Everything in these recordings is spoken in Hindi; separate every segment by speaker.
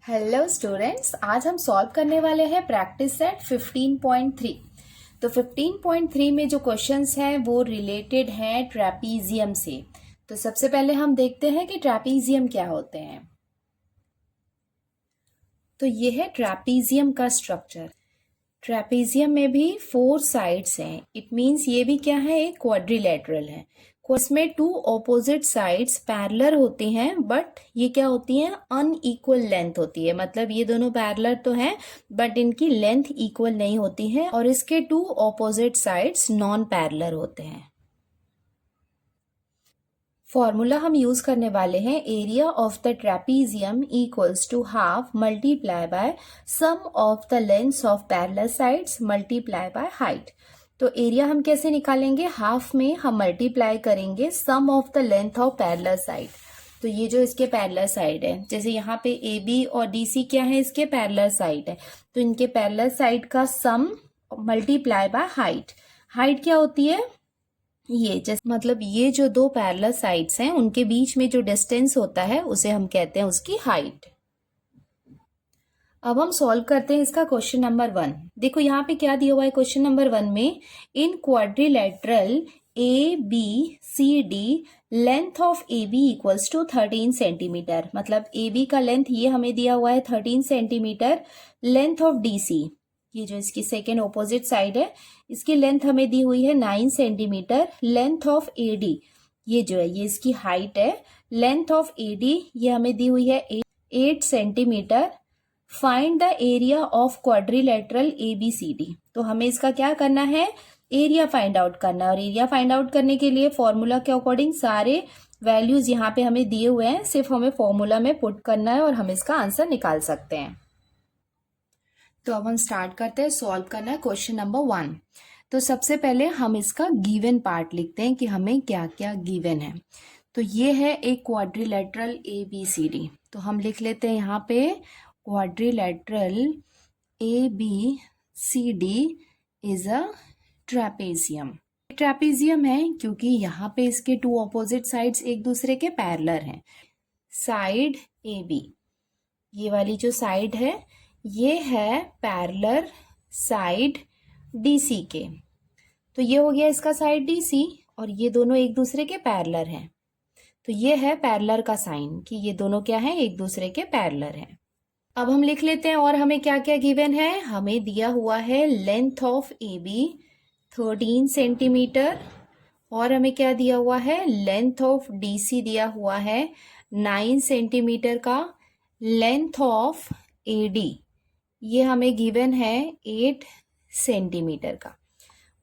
Speaker 1: हेलो स्टूडेंट्स, आज हम सॉल्व करने वाले हैं प्रैक्टिस सेट 15.3। तो 15.3 में जो क्वेश्चंस हैं वो रिलेटेड हैं ट्रेपीजियम से। तो सबसे पहले हम देखते हैं कि ट्रेपीजियम क्या होते हैं। तो ये है ट्रेपीजियम का स्ट्रक्चर। ट्रेपीजियम में भी 4 साइड्स हैं। इट मीन्स ये भी क्या है, एक क्वाड्रिलेटरल है। इसमें 2 ऑपोजिट साइड्स पैरेलल होती हैं, बट ये क्या होती हैं, अनइक्वल लेंथ होती है। मतलब ये दोनों पैरेलल तो हैं बट इनकी लेंथ इक्वल नहीं होती है, और इसके 2 ऑपोजिट साइड्स नॉन पैरेलल होते हैं। फॉर्मूला हम यूज करने वाले हैं, area of the trapezium equals to half multiply by sum of the lengths of parallel sides multiply by height. तो एरिया हम कैसे निकालेंगे, हाफ में हम मल्टीप्लाई करेंगे sum of the length of parallel side. तो ये जो इसके पैरेलल साइड है, जैसे यहाँ पे ए बी और डी सी क्या है, इसके पैरेलल साइड है, तो इनके पैरेलल साइड का सम मल्टीप्लाई बाय हाइट। हाइट क्या होती है, ये जैसे मतलब ये जो 2 पैरेलल साइड्स हैं उनके बीच में जो डिस्टेंस होता है उसे हम कहते हैं उसकी हाइट। अब हम सॉल्व करते हैं इसका क्वेश्चन नंबर 1। देखो यहाँ पे क्या दिया हुआ है क्वेश्चन नंबर 1 में, in quadrilateral A B C D length of A B equals to 13 centimetre. मतलब ए बी का लेंथ ये हमें दिया हुआ है 13 centimetre. Length of D C, ये जो इसकी सेकेंड ऑपोजिट साइड है, इसकी लेंथ हमें दी हुई है 9 centimetre. Length of A D, ये जो है ये इसकी हाइट है। लेंथ ऑफ ए डी ये हमें दी हुई है 8 centimetre. Find the area of quadrilateral A B C D. तो हमें इसका क्या करना है, एरिया फाइंड आउट करना है। और एरिया फाइंड आउट करने के लिए फॉर्मूला के अकॉर्डिंग सारे वैल्यूज यहाँ पे हमें दिए हुए हैं, सिर्फ हमें फॉर्मूला में पुट करना है और हम इसका आंसर निकाल सकते हैं। तो अब हम स्टार्ट करते हैं सॉल्व करना है क्वेश्चन नंबर 1। तो सबसे पहले हम इसका गिवन पार्ट लिखते हैं कि हमें क्या क्या गिवन है। तो ये है एक quadrilateral A B C D. तो हम लिख लेते हैं यहाँ पे quadrilateral A B C D is a trapezium. Trapezium है क्योंकि यहाँ पे इसके 2 ऑपोजिट साइड्स एक दूसरे के पैरेलल हैं। साइड ए बी, ये वाली जो साइड है ये है पैरेलल साइड डीसी के। तो ये हो गया इसका साइड डीसी, और ये दोनों एक दूसरे के पैरेलल हैं। तो ये है पैरेलल का साइन कि ये दोनों क्या है, एक दूसरे के पैरेलल हैं। अब हम लिख लेते हैं और हमें क्या क्या गिवन है। हमें दिया हुआ है length of A B 13 centimetre, और हमें क्या दिया हुआ है, लेंथ ऑफ डीसी दिया हुआ है 9 सेंटीमीटर का। लेंथ ऑफ ए डी ये हमें गिवन है 8 सेंटीमीटर का।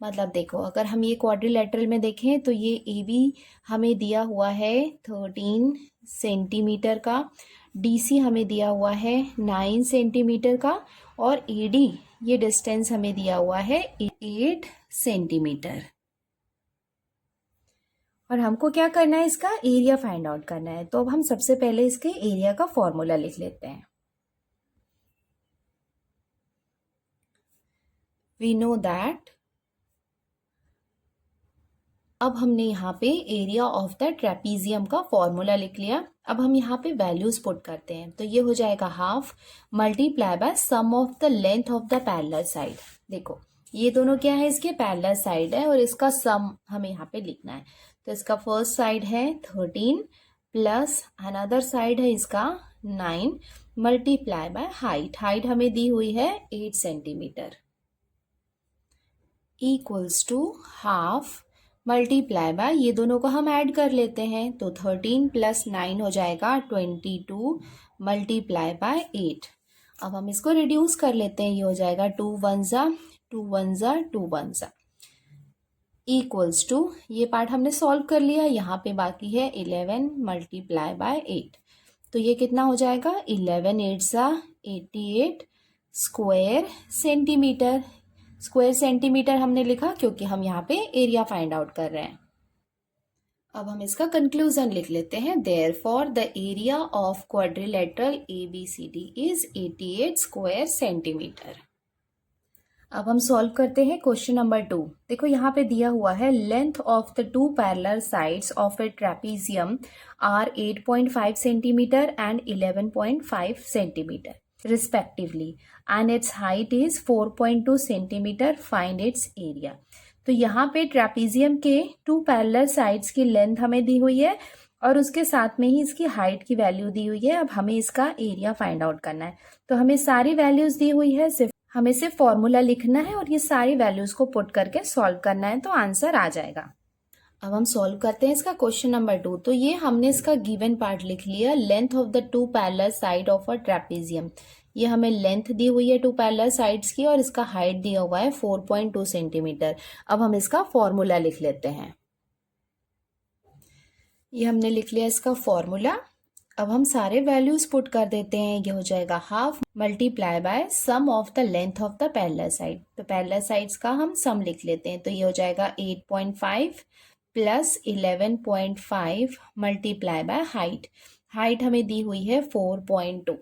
Speaker 1: मतलब देखो, अगर हम ये क्वाड्रिलेटरल में देखें तो ये ए बी हमें दिया हुआ है 13 सेंटीमीटर का, डीसी हमें दिया हुआ है 9 सेंटीमीटर का, और ए डी ये डिस्टेंस हमें दिया हुआ है 8 सेंटीमीटर। और हमको क्या करना है, इसका एरिया फाइंड आउट करना है। तो अब हम सबसे पहले इसके एरिया का फॉर्मूला लिख लेते हैं। We know that, अब हमने यहाँ पे एरिया ऑफ द ट्रेपीजियम का फॉर्मूला लिख लिया। अब हम यहाँ पे वैल्यूज पुट करते हैं। तो ये हो जाएगा half multiply by sum of the length of the parallel side. देखो ये दोनों क्या है, इसके पैरेलल साइड है, और इसका सम हमें यहाँ पे लिखना है। तो इसका फर्स्ट साइड है 13 प्लस अनदर साइड है इसका 9 मल्टीप्लाई बाय हाइट। हाइट हमें दी हुई है 8 centimetre equals to half multiply by, ये दोनों को हम ऐड कर लेते हैं। तो 13 प्लस 9 हो जाएगा 22 मल्टीप्लाई बाय 8। अब हम इसको रिड्यूस कर लेते हैं। ये हो जाएगा 2 1 जा 2 1 जा 2 1 जा इक्वल्स टू, ये पार्ट हमने सॉल्व कर लिया। यहाँ पे बाकी है 11 मल्टीप्लाई बाय 8। तो ये कितना हो जाएगा, 11 8 जा 88 स्क्वायर सेंटीमीटर। स्क्वायर सेंटीमीटर हमने लिखा क्योंकि हम यहाँ पे एरिया फाइंड आउट कर रहे हैं। अब हम इसका कंक्लूजन लिख लेते हैं। Therefore the area of quadrilateral A B C D is 88 square centimetre. अब हम सॉल्व करते हैं क्वेश्चन नंबर 2। देखो यहाँ पे दिया हुआ है length of the two parallel sides of a trapezium are 8.5 centimetre and 11.5 centimetre respectively and its height is 4.2 centimetre, find its area. तो यहाँ पे ट्रेपीजियम के टू पैरेलल साइड्स की लेंथ हमें दी हुई है और उसके साथ में ही इसकी हाइट की वैल्यू दी हुई है। अब हमें इसका एरिया फाइंड आउट करना है। तो हमें सारी वैल्यूज दी हुई है, हमें सिर्फ फॉर्मूला लिखना है और ये सारी वैल्यूज को पुट करके सॉल्व करना है, तो आंसर आ जाएगा। अब हम सॉल्व करते हैं इसका क्वेश्चन नंबर 2। तो ये हमने इसका गिवन पार्ट लिख लिया, length of the two parallel side of a trapezium. ये हमें लेंथ दी हुई है टू पैरेलल साइड्स की और इसका हाइट दिया हुआ है 4.2 सेंटीमीटर। अब हम इसका फॉर्मूला लिख लेते हैं। ये हमने लिख लिया इसका फॉर्मूला। अब हम सारे वैल्यूज पुट कर देते हैं। ये हो जाएगा half multiply by sum of the length of the parallel side. तो पैरेलल साइड्स का हम सम लिख लेते हैं। तो ये हो जाएगा 8.5 plus 11.5 multiply by height. Height हमें दी हुई है 4.2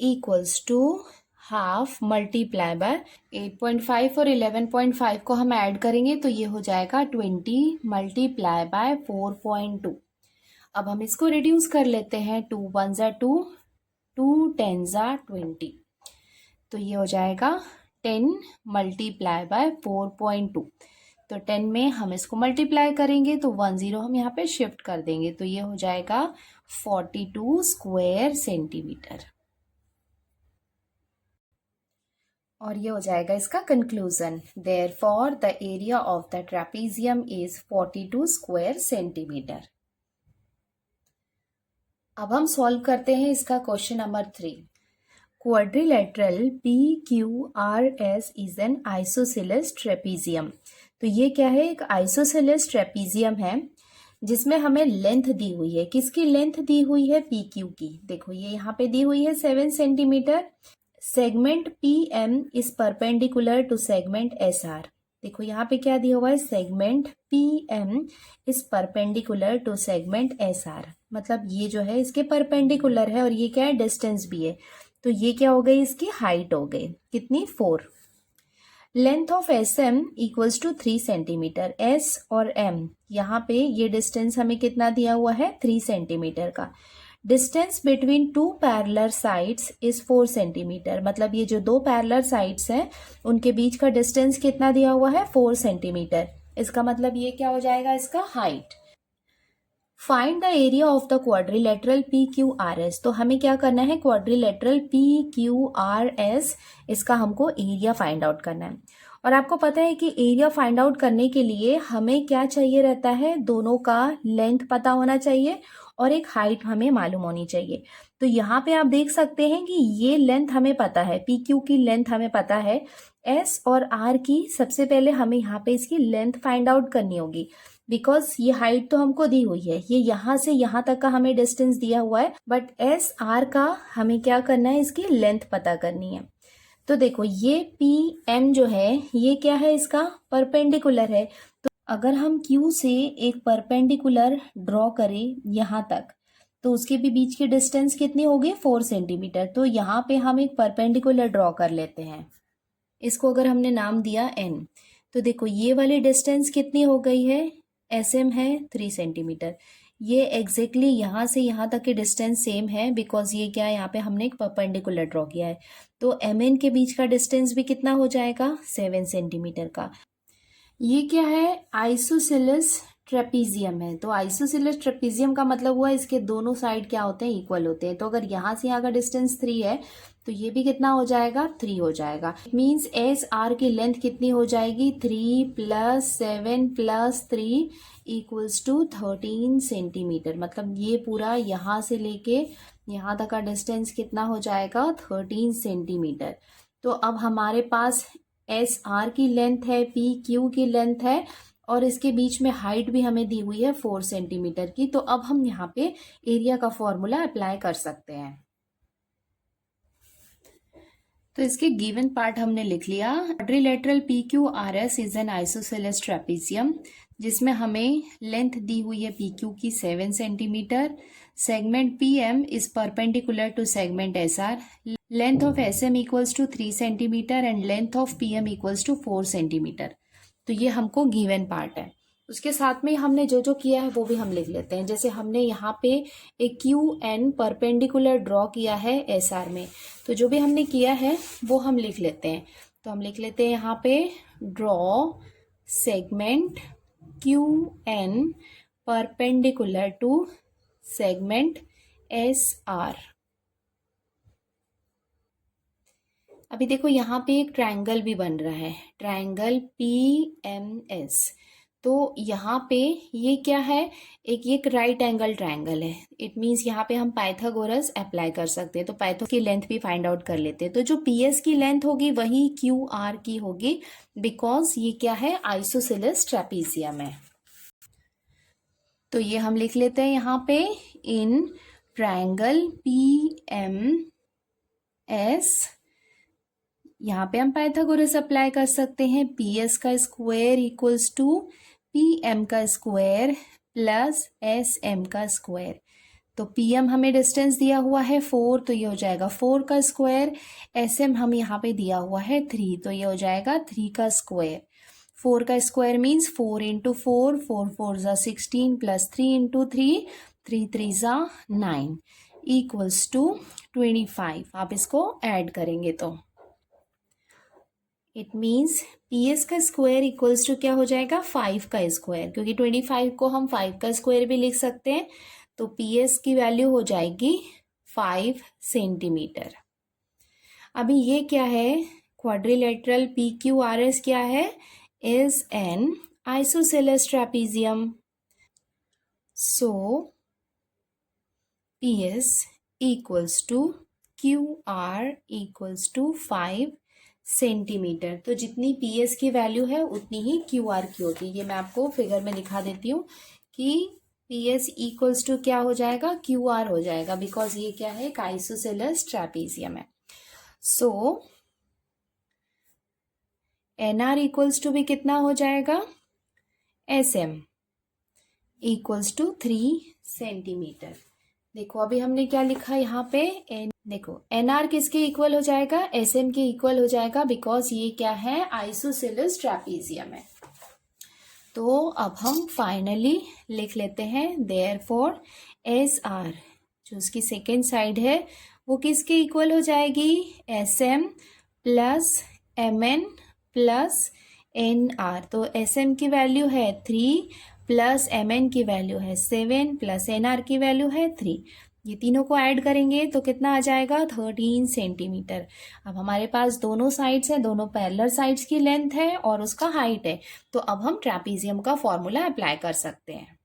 Speaker 1: equals to half multiply by 8.5 और 11.5 को हम ऐड करेंगे तो ये हो जाएगा 20 मल्टीप्लाई बाय 4.2। अब हम इसको रिड्यूस कर लेते हैं। 2 1 ज़ा 2, 2 10 ज़ा 20। तो ये हो जाएगा 10 मल्टीप्लाई बाय 4.2। तो 10 में हम इसको मल्टीप्लाई करेंगे तो 1 0 हम यहाँ पे शिफ्ट कर देंगे। तो ये हो जाएगा 42 स्क्वायर सेंटीमीटर। और ये हो जाएगा इसका conclusion. Therefore the area of the trapezium is 42 square centimetre. अब हम सॉल्व करते हैं इसका question number 3। Quadrilateral PQRS is an isosceles trapezium. तो ये क्या है? एक आइसोसेलेस ट्रेपीजियम है जिसमें हमें लेंथ दी हुई है। किसकी लेंथ दी हुई है? PQ की। देखो ये यहाँ पे दी हुई है 7 centimetre. Segment PM is perpendicular to segment SR। देखो यहाँ पे क्या दिया हुआ है? Segment PM is perpendicular to segment SR। मतलब ये जो है इसके परपेंडिकुलर है और ये क्या है? डिस्टेंस भी है। तो ये क्या हो गई? इसकी हाइट हो गई कितनी? 4। Length of SM equals to 3 centimetre. S और M यहाँ पे ये डिस्टेंस हमें कितना दिया हुआ है? 3 सेंटीमीटर का। Distance between two parallel sides is 4 centimetre. मतलब ये जो दो पैरेलल साइड्स हैं उनके बीच का डिस्टेंस कितना दिया हुआ है? 4 सेंटीमीटर। इसका मतलब ये क्या हो जाएगा? इसका height. Find the area of the quadrilateral PQRS। तो हमें क्या करना है? क्वाड्रिलेटरल PQRS इसका हमको एरिया फाइंड आउट करना है। और आपको पता है कि एरिया फाइंड आउट करने के लिए हमें क्या चाहिए रहता है? दोनों का लेंथ पता होना चाहिए और एक हाइट हमें मालूम होनी चाहिए। तो यहाँ पे आप देख सकते हैं कि ये लेंथ हमें पता है, PQ की लेंथ हमें पता है। S और R की सबसे पहले हमें यहाँ पे इसकी लेंथ फाइंड आउट करनी होगी बिकॉज ये हाइट तो हमको दी हुई है। ये यहाँ से यहाँ तक का हमें डिस्टेंस दिया हुआ है, बट SR का हमें क्या करना है? इसकी लेंथ पता करनी है। तो देखो ये PM जो है ये क्या है? इसका परपेंडिकुलर है। तो अगर हम Q से एक परपेंडिकुलर ड्रॉ करें यहाँ तक तो उसके भी बीच की डिस्टेंस कितनी होगी? 4 सेंटीमीटर। तो यहाँ पे हम एक परपेंडिकुलर ड्रॉ कर लेते हैं। इसको अगर हमने नाम दिया N, तो देखो ये वाली डिस्टेंस कितनी हो गई है? SM है 3 सेंटीमीटर। ये एग्जैक्टली यहाँ से यहाँ तक की डिस्टेंस सेम है बिकॉज ये क्या है? यहाँ पे हमने एक परपेंडिकुलर ड्रॉ किया है। तो MN के बीच का डिस्टेंस भी कितना हो जाएगा? 7 सेंटीमीटर का। ये क्या है? आइसोसेलेस ट्रेपीजियम है। तो आइसोसेलेस ट्रेपीजियम का मतलब हुआ इसके दोनों साइड क्या होते हैं? इक्वल होते हैं। तो अगर यहाँ से यहाँ का डिस्टेंस 3 है तो ये भी कितना हो जाएगा? 3 हो जाएगा। इट मीन्स SR की लेंथ कितनी हो जाएगी? 3 + 7 + 3 इक्वल्स टू 13 सेंटीमीटर। मतलब ये पूरा यहाँ से लेके यहाँ तक का डिस्टेंस कितना हो जाएगा? 13 सेंटीमीटर। तो अब हमारे पास SR की लेंथ है, PQ की लेंथ है और इसके बीच में हाइट भी हमें दी हुई है 4 सेंटीमीटर की। तो अब हम यहाँ पे एरिया का फॉर्मूला अप्लाई कर सकते हैं। तो इसके गिवन पार्ट हमने लिख लिया। Quadrilateral PQRS is an isosceles trapezium जिसमें हमें लेंथ दी हुई है PQ की 7 centimetre. Segment PM is perpendicular to segment SR। Length of S M equals to 3 centimetre and length of P M equals to 4 centimetre. तो ये हमको गिवन पार्ट है। उसके साथ में हमने जो जो किया है वो भी हम लिख लेते हैं। जैसे हमने यहाँ पे एक क्यू एन परपेंडिकुलर ड्रॉ किया है एस आर में, तो जो भी हमने किया है वो हम लिख लेते हैं। तो हम लिख लेते हैं यहाँ पे draw segment Q N perpendicular to segment S R. अभी देखो यहाँ पे एक ट्रायंगल भी बन रहा है, ट्रायंगल पी एम एस। तो यहाँ पे ये क्या है, एक राइट एंगल ट्रायंगल है। इट मीन्स यहाँ पे हम पाइथागोरस अप्लाई कर सकते हैं। तो पाइथो की लेंथ भी फाइंड आउट कर लेते हैं। तो जो पी एस की लेंथ होगी वही क्यू आर की होगी, बिकॉज ये क्या है, आइसोसेलेस ट्रेपीजियम है। तो ये हम लिख लेते हैं यहाँ पे, in triangle P M S, यहाँ पे हम पाइथागोरस अप्लाई कर सकते हैं। पी एस का square equals to P M का स्क्वायर प्लस एस एम का स्क्वायर। तो पी एम हमें डिस्टेंस दिया हुआ है 4, तो ये हो जाएगा 4 का स्क्वायर। एस एम हम यहाँ पे दिया हुआ है 3, तो ये हो जाएगा 3 का स्क्वायर। 4 का स्क्वायर मीन्स 4 इंटू 4, 4 4 ज़ा 16 प्लस 3 इंटू 3, 3 3 ज़ा 9 इक्वल्स टू 25। आप इसको ऐड करेंगे तो इट मीन्स पी एस का स्क्वायर इक्वल्स टू क्या हो जाएगा, 5 का स्क्वायर, क्योंकि 25 को हम 5 का स्क्वायर भी लिख सकते हैं। तो पी एस की वैल्यू हो जाएगी 5 सेंटीमीटर। अभी ये क्या है, quadrilateral P Q R S क्या है, is an isosceles trapezium. So P S equals to Q R equals to 5 centimetre. तो जितनी पी एस की वैल्यू है उतनी ही क्यू आर की होती है। ये मैं आपको फिगर में दिखा देती हूँ कि पी एस इक्वल्स टू क्या हो जाएगा, क्यू आर हो जाएगा, बिकॉज ये क्या है, एक आइसोसेलेस ट्रेपीजियम है। So N R equals to भी कितना हो जाएगा, S M equals to 3 centimetre. देखो अभी हमने क्या लिखा यहाँ पे, देखो एन आर किसके इक्वल हो जाएगा, एस एम के इक्वल हो जाएगा, बिकॉज ये क्या है, आइसोसेलेस ट्रेपीजियम है। तो अब हम फाइनली लिख लेते हैं, देयरफॉर एस आर जो उसकी सेकेंड साइड है वो किसके इक्वल हो जाएगी, S M plus M N plus N R. तो एस एम की वैल्यू है 3 प्लस एम एन की वैल्यू है 7 प्लस एन आर की वैल्यू है 3। ये तीनों को ऐड करेंगे तो कितना आ जाएगा, 13 सेंटीमीटर। अब हमारे पास दोनों साइड्स हैं, दोनों पैरेलल साइड्स की लेंथ है और उसका हाइट है। तो अब हम ट्रेपीजियम का फॉर्मूला अप्लाई कर सकते हैं।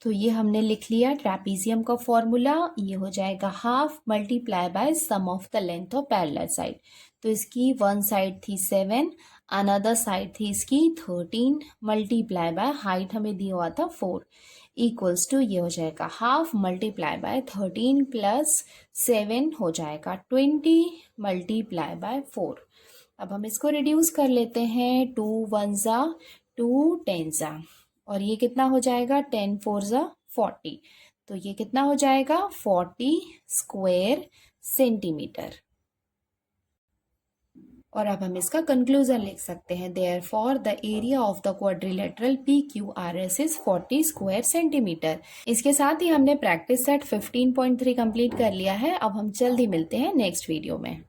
Speaker 1: तो ये हमने लिख लिया ट्रेपीजियम का फॉर्मूला, ये हो जाएगा half multiply by sum of the length of parallel side. तो इसकी वन साइड थी 7, अनदर साइड थी इसकी 13 मल्टीप्लाई बाय हाइट हमें दिया हुआ था 4 इक्वल्स टू, ये हो जाएगा हाफ मल्टीप्लाई बाय 13 प्लस 7 हो जाएगा 20 मल्टीप्लाई बाय 4। अब हम इसको रिड्यूस कर लेते हैं, 2 1 ज़ा 2 10 ज़ा, और ये कितना हो जाएगा, 10 4 ज़ा 40। तो ये कितना हो जाएगा, 40 स्क्वायर सेंटीमीटर। और अब हम इसका कंक्लूजन लिख सकते हैं, therefore the area of the quadrilateral P Q R S is 40 square centimetre. इसके साथ ही हमने प्रैक्टिस सेट 15.3 कंप्लीट कर लिया है। अब हम जल्दी मिलते हैं नेक्स्ट वीडियो में।